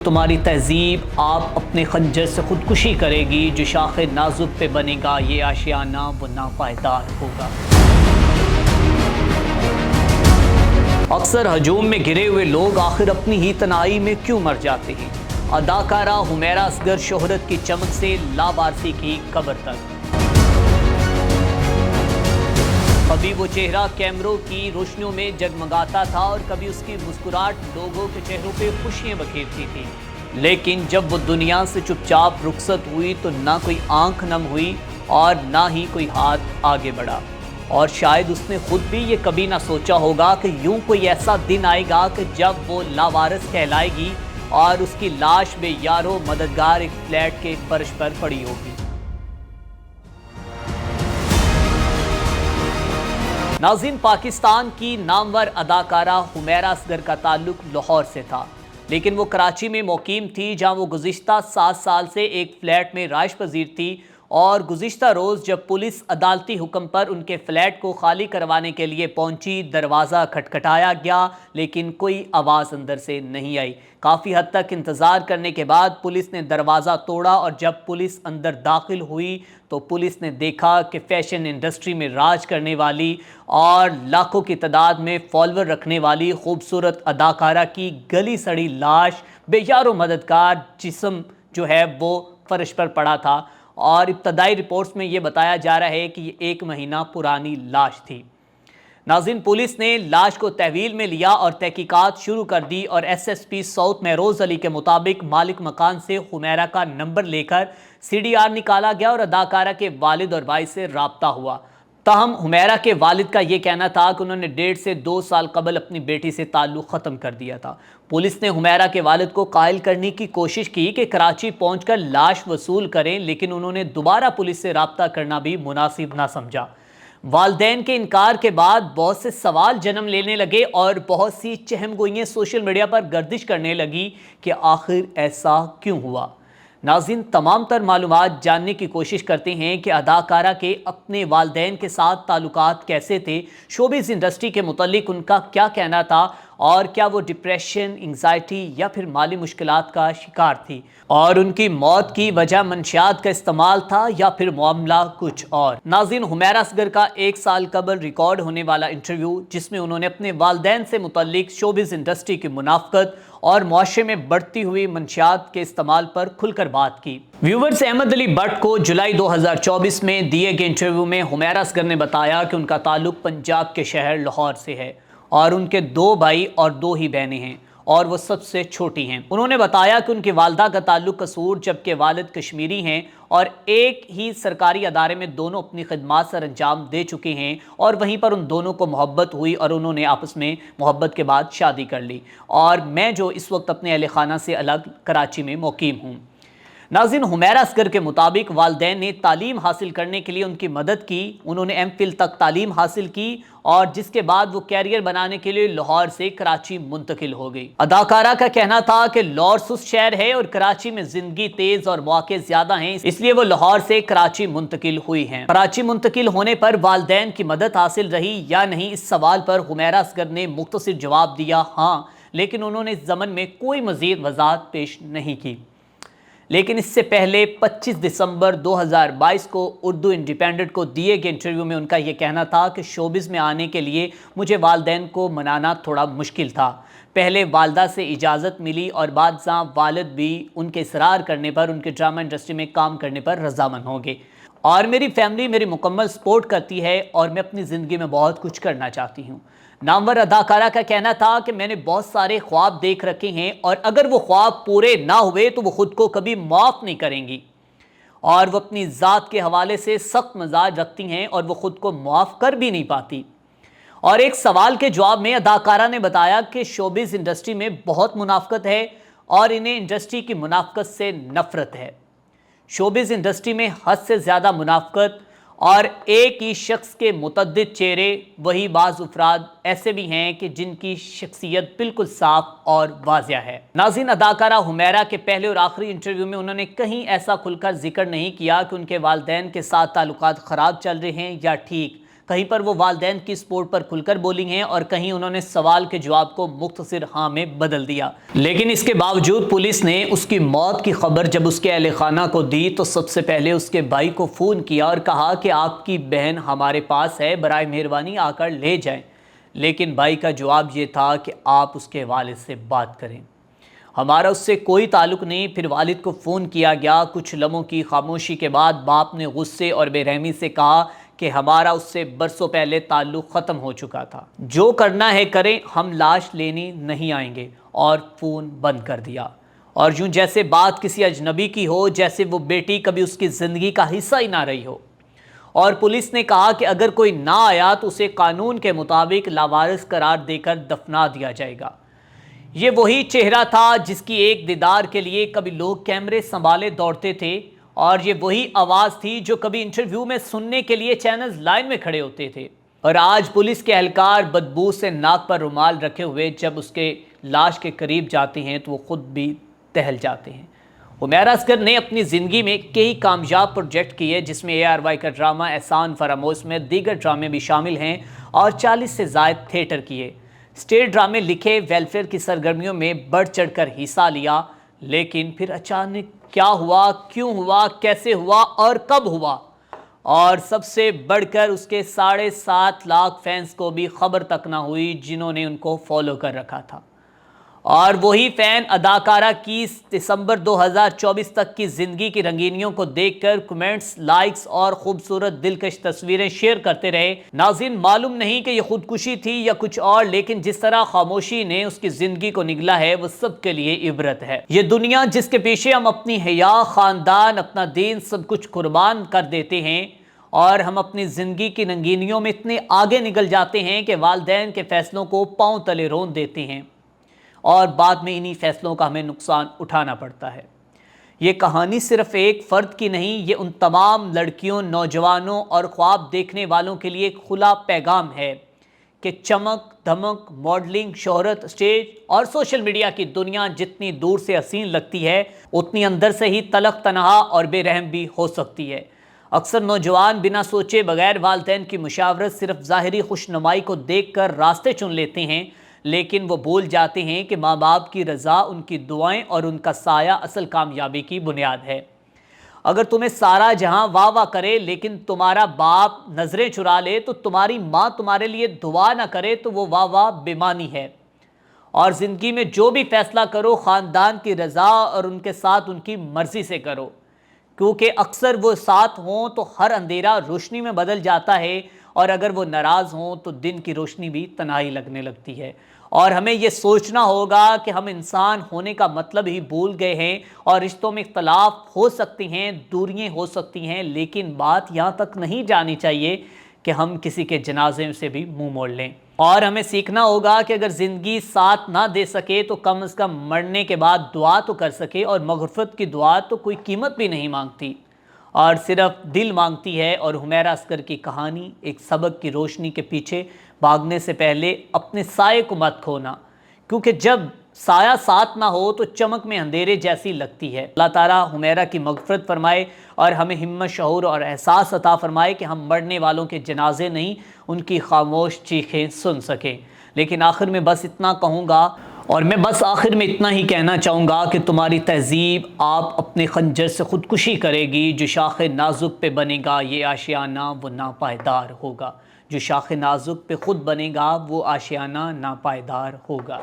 तुम्हारी तहजीब आप अपने खंजर से खुदकुशी करेगी, जो शाख नाजुक पे बनेगा ये आशियाना वो नापायदार होगा। अक्सर हजूम में गिरे हुए लोग आखिर अपनी ही तनाई में क्यों मर जाते हैं। अदाकारा हुमैरा असगर शोहरत की चमक से लावारसी की कब्र तक। कभी वो चेहरा कैमरों की रोशनियों में जगमगाता था और कभी उसकी मुस्कुराहट लोगों के चेहरों पे खुशियां बखेरती थी, लेकिन जब वो दुनिया से चुपचाप रुखसत हुई तो ना कोई आंख नम हुई और ना ही कोई हाथ आगे बढ़ा। और शायद उसने खुद भी ये कभी ना सोचा होगा कि यूं कोई ऐसा दिन आएगा कि जब वो लावारिस कहलाएगी और उसकी लाश बेयारो मददगार एक फ्लैट के फर्श पर पड़ी होगी। नाज़रीन, पाकिस्तान की नामवर अदाकारा हुमैरा असगर का ताल्लुक लाहौर से था, लेकिन वो कराची में मुकीम थी, जहां वो गुज़िश्ता 7 साल से एक फ्लैट में राइश पजीर थी। और गुज़िश्ता रोज़ जब पुलिस अदालती हुक्म पर उनके फ्लैट को खाली करवाने के लिए पहुंची, दरवाज़ा खटखटाया गया, लेकिन कोई आवाज़ अंदर से नहीं आई। काफ़ी हद तक इंतज़ार करने के बाद पुलिस ने दरवाज़ा तोड़ा और जब पुलिस अंदर दाखिल हुई तो पुलिस ने देखा कि फ़ैशन इंडस्ट्री में राज करने वाली और लाखों की तादाद में फॉलोअर रखने वाली खूबसूरत अदाकारा की गली सड़ी लाश बेयारो मददगार जिस्म जो है वो फर्श पर पड़ा था। और इब्तदाई रिपोर्ट्स में ये बताया जा रहा है कि ये 1 महीना पुरानी लाश थी। नाज़रीन, पुलिस ने लाश को तहवील में लिया और तहकीकात शुरू कर दी और SSP साउथ महरोज़ अली के मुताबिक मालिक मकान से हुमैरा का नंबर लेकर CDR निकाला गया और अदाकारा के वालिद और भाई से राब्ता हुआ। ताहम हुमैरा के वालिद का ये कहना था कि उन्होंने 1.5 से 2 साल कबल अपनी बेटी से ताल्लुक़ ख़त्म कर दिया था। पुलिस ने हुमैरा के वालिद को कायल करने की कोशिश की कि कराची पहुंचकर लाश वसूल करें, लेकिन उन्होंने दोबारा पुलिस से राब्ता करना भी मुनासिब ना समझा। वालदैन के इनकार के बाद बहुत से सवाल जन्म लेने लगे और बहुत सी चहमगोइयाँ सोशल मीडिया पर गर्दिश करने लगी कि आखिर ऐसा क्यों हुआ। नाज़रीन, तमाम तर मालूमात जानने की कोशिश करते हैं कि अदाकारा के अपने वालदैन के साथ ताल्लुकात कैसे थे, शोबिज़ इंडस्ट्री के मुतालिक उनका क्या कहना था और क्या वो डिप्रेशन, एंग्जाइटी या फिर माली मुश्किलात का शिकार थी, और उनकी मौत की वजह मंशियात का इस्तेमाल था या फिर मामला कुछ और। नाज़रीन, हुमैरा असगर का 1 साल कबल रिकॉर्ड होने वाला इंटरव्यू जिसमें उन्होंने अपने वालदैन से मुतालिक शोबिज़ इंडस्ट्री की मुनाफ़क़त और मुआशरे में बढ़ती हुई मंशियात के इस्तेमाल पर खुलकर बात की। व्यूवर्स, अहमद अली बट को जुलाई 2024 में दिए गए इंटरव्यू में हुमैरा असगर ने बताया कि उनका ताल्लुक पंजाब के शहर लाहौर से है और उनके 2 भाई और 2 ही बहनें हैं और वो सबसे छोटी हैं। उन्होंने बताया कि उनकी वालदा का ताल्लुक कसूर जबकि वालिद कश्मीरी हैं और एक ही सरकारी अदारे में दोनों अपनी खिदमात सर अंजाम दे चुके हैं और वहीं पर उन दोनों को मोहब्बत हुई और उन्होंने आपस में मोहब्बत के बाद शादी कर ली। और मैं जो इस वक्त अपने अहल खाना से अलग कराची में मुकीम हूँ। नाज़रीन, हुमैरा असगर के मुताबिक वालदैन ने तालीम हासिल करने के लिए उनकी मदद की। उन्होंने MPhil तक तालीम हासिल की और जिसके बाद वो कैरियर बनाने के लिए लाहौर से कराची मुंतकिल हो गई। अदाकारा का कहना था कि लाहौर सुस्त शहर है और कराची में जिंदगी तेज और मौके ज्यादा हैं, इसलिए वो लाहौर से कराची मुंतकिल हुई हैं। कराची मुंतकिल होने पर वालदैन की मदद हासिल रही या नहीं, इस सवाल पर हुमैरा असगर ने मुख्तसर जवाब दिया हाँ, लेकिन उन्होंने इस ज़मन में कोई मज़ीद वज़ाहत पेश नहीं की। लेकिन इससे पहले 25 दिसंबर 2022 को उर्दू इंडिपेंडेंट को दिए गए इंटरव्यू में उनका यह कहना था कि शोबिज़ में आने के लिए मुझे वालदैन को मनाना थोड़ा मुश्किल था। पहले वालदा से इजाज़त मिली और बाद वालिद भी उनके इसरार करने पर उनके ड्रामा इंडस्ट्री में काम करने पर रज़ामंद हो गए और मेरी फैमिली मेरी मुकम्मल सपोर्ट करती है और मैं अपनी ज़िंदगी में बहुत कुछ करना चाहती हूँ। नामवर अदाकारा का कहना था कि मैंने बहुत सारे ख्वाब देख रखे हैं और अगर वो ख्वाब पूरे ना हुए तो वो खुद को कभी माफ़ नहीं करेंगी और वो अपनी ज़ात के हवाले से सख्त मिजाज रखती हैं और वो खुद को माफ़ कर भी नहीं पाती। और एक सवाल के जवाब में अदाकारा ने बताया कि शोबिज़ इंडस्ट्री में बहुत मुनाफ़क़त है और इन्हें इंडस्ट्री की मुनाफ़क़त से नफ़रत है। शोबिज़ इंडस्ट्री में हद से ज़्यादा मुनाफ़क़त और एक ही शख्स के मुतअद्दिद चेहरे, वही बाज़ अफराद ऐसे भी हैं कि जिनकी शख्सियत बिल्कुल साफ और वाज़िया है। नाज़रीन, अदाकारा हुमैरा के पहले और आखिरी इंटरव्यू में उन्होंने कहीं ऐसा खुलकर जिक्र नहीं किया कि उनके वालदैन के साथ ताल्लुकात ख़राब चल रहे हैं या ठीक। کہیں پر وہ والدین کی سپورٹ پر کھل کر بولی ہیں اور کہیں انہوں نے سوال کے جواب کو مختصر ہاں میں بدل دیا۔ لیکن اس کے باوجود پولیس نے اس کی موت کی خبر جب اس کے اہل خانہ کو دی تو سب سے پہلے اس کے بھائی کو فون کیا اور کہا کہ آپ کی بہن ہمارے پاس ہے، برائے مہربانی آ کر لے جائیں۔ لیکن بھائی کا جواب یہ تھا کہ آپ اس کے والد سے بات کریں، ہمارا اس سے کوئی تعلق نہیں۔ پھر والد کو فون کیا گیا۔ کچھ لمحوں کی خاموشی کے بعد باپ نے غصے اور بے رحمی سے کہا کہ ہمارا اس سے برسوں پہلے تعلق ختم ہو چکا تھا، جو کرنا ہے کریں، ہم لاش لینے نہیں آئیں گے، اور فون بند کر دیا۔ اور یوں جیسے بات کسی اجنبی کی ہو، جیسے وہ بیٹی کبھی اس کی زندگی کا حصہ ہی نہ رہی ہو۔ اور پولیس نے کہا کہ اگر کوئی نہ آیا تو اسے قانون کے مطابق لاوارث قرار دے کر دفنا دیا جائے گا۔ یہ وہی چہرہ تھا جس کی ایک دیدار کے لیے کبھی لوگ کیمرے سنبھالے دوڑتے تھے، اور یہ وہی آواز تھی جو کبھی انٹرویو میں سننے کے لیے چینلز لائن میں کھڑے ہوتے تھے۔ اور آج پولیس کے اہلکار بدبو سے ناک پر رومال رکھے ہوئے جب اس کے لاش کے قریب جاتے ہیں تو وہ خود بھی دہل جاتے ہیں۔ حمیرہ اصغر نے اپنی زندگی میں کئی کامیاب پروجیکٹ کیے، جس میں ARY کا ڈرامہ احسان فراموش میں دیگر ڈرامے بھی شامل ہیں، اور 40 سے زائد تھیٹر کیے، اسٹیج ڈرامے لکھے، ویلفیئر کی سرگرمیوں میں بڑھ چڑھ کر حصہ لیا۔ لیکن پھر اچانک کیا ہوا، کیوں ہوا، کیسے ہوا اور کب ہوا، اور سب سے بڑھ کر اس کے 7.5 لاکھ فینس کو بھی خبر تک نہ ہوئی جنہوں نے ان کو فالو کر رکھا تھا۔ اور وہی فین اداکارہ کی دسمبر 2024 تک کی زندگی کی رنگینیوں کو دیکھ کر کمنٹس، لائکس اور خوبصورت دلکش تصویریں شیئر کرتے رہے۔ ناظرین، معلوم نہیں کہ یہ خودکشی تھی یا کچھ اور، لیکن جس طرح خاموشی نے اس کی زندگی کو نگلا ہے وہ سب کے لیے عبرت ہے۔ یہ دنیا جس کے پیچھے ہم اپنی حیا، خاندان، اپنا دین، سب کچھ قربان کر دیتے ہیں، اور ہم اپنی زندگی کی رنگینیوں میں اتنے آگے نکل جاتے ہیں کہ والدین کے فیصلوں کو پاؤں تلے رون دیتے ہیں، اور بعد میں انہی فیصلوں کا ہمیں نقصان اٹھانا پڑتا ہے۔ یہ کہانی صرف ایک فرد کی نہیں، یہ ان تمام لڑکیوں، نوجوانوں اور خواب دیکھنے والوں کے لیے ایک کھلا پیغام ہے کہ چمک، دھمک، ماڈلنگ، شہرت، اسٹیج اور سوشل میڈیا کی دنیا جتنی دور سے حسین لگتی ہے، اتنی اندر سے ہی تلخ، تنہا اور بے رحم بھی ہو سکتی ہے۔ اکثر نوجوان بنا سوچے بغیر والدین کی مشاورت صرف ظاہری خوشنمائی کو دیکھ کر راستے چن لیتے ہیں، لیکن وہ بھول جاتے ہیں کہ ماں باپ کی رضا، ان کی دعائیں اور ان کا سایہ اصل کامیابی کی بنیاد ہے۔ اگر تمہیں سارا جہاں واہ واہ کرے لیکن تمہارا باپ نظریں چرا لے، تو تمہاری ماں تمہارے لیے دعا نہ کرے تو وہ واہ واہ بے معنی ہے۔ اور زندگی میں جو بھی فیصلہ کرو، خاندان کی رضا اور ان کے ساتھ ان کی مرضی سے کرو، کیونکہ اکثر وہ ساتھ ہوں تو ہر اندھیرا روشنی میں بدل جاتا ہے، اور اگر وہ ناراض ہوں تو دن کی روشنی بھی تنہائی لگنے لگتی ہے۔ اور ہمیں یہ سوچنا ہوگا کہ ہم انسان ہونے کا مطلب ہی بھول گئے ہیں، اور رشتوں میں اختلاف ہو سکتی ہیں، دوریاں ہو سکتی ہیں، لیکن بات یہاں تک نہیں جانی چاہیے کہ ہم کسی کے جنازے سے بھی منہ موڑ لیں۔ اور ہمیں سیکھنا ہوگا کہ اگر زندگی ساتھ نہ دے سکے تو کم از کم مرنے کے بعد دعا تو کر سکے، اور مغفرت کی دعا تو کوئی قیمت بھی نہیں مانگتی، اور صرف دل مانگتی ہے۔ اور حمیرہ اصغر کی کہانی ایک سبق کی روشنی کے پیچھے بھاگنے سے پہلے اپنے سائے کو مت کھونا، کیونکہ جب سایہ ساتھ نہ ہو تو چمک میں اندھیرے جیسی لگتی ہے۔ اللہ تعالیٰ حمیرہ کی مغفرت فرمائے، اور ہمیں ہمت، شعور اور احساس عطا فرمائے کہ ہم مرنے والوں کے جنازے نہیں، ان کی خاموش چیخیں سن سکیں۔ لیکن آخر میں بس اتنا کہوں گا، اور میں بس آخر میں اتنا ہی کہنا چاہوں گا کہ تمہاری تہذیب آپ اپنے خنجر سے خودکشی کرے گی، جو شاخ نازک پہ بنے گا یہ آشیانہ وہ ناپائیدار ہوگا، جو شاخ نازک پہ خود بنے گا وہ آشیانہ ناپائیدار ہوگا۔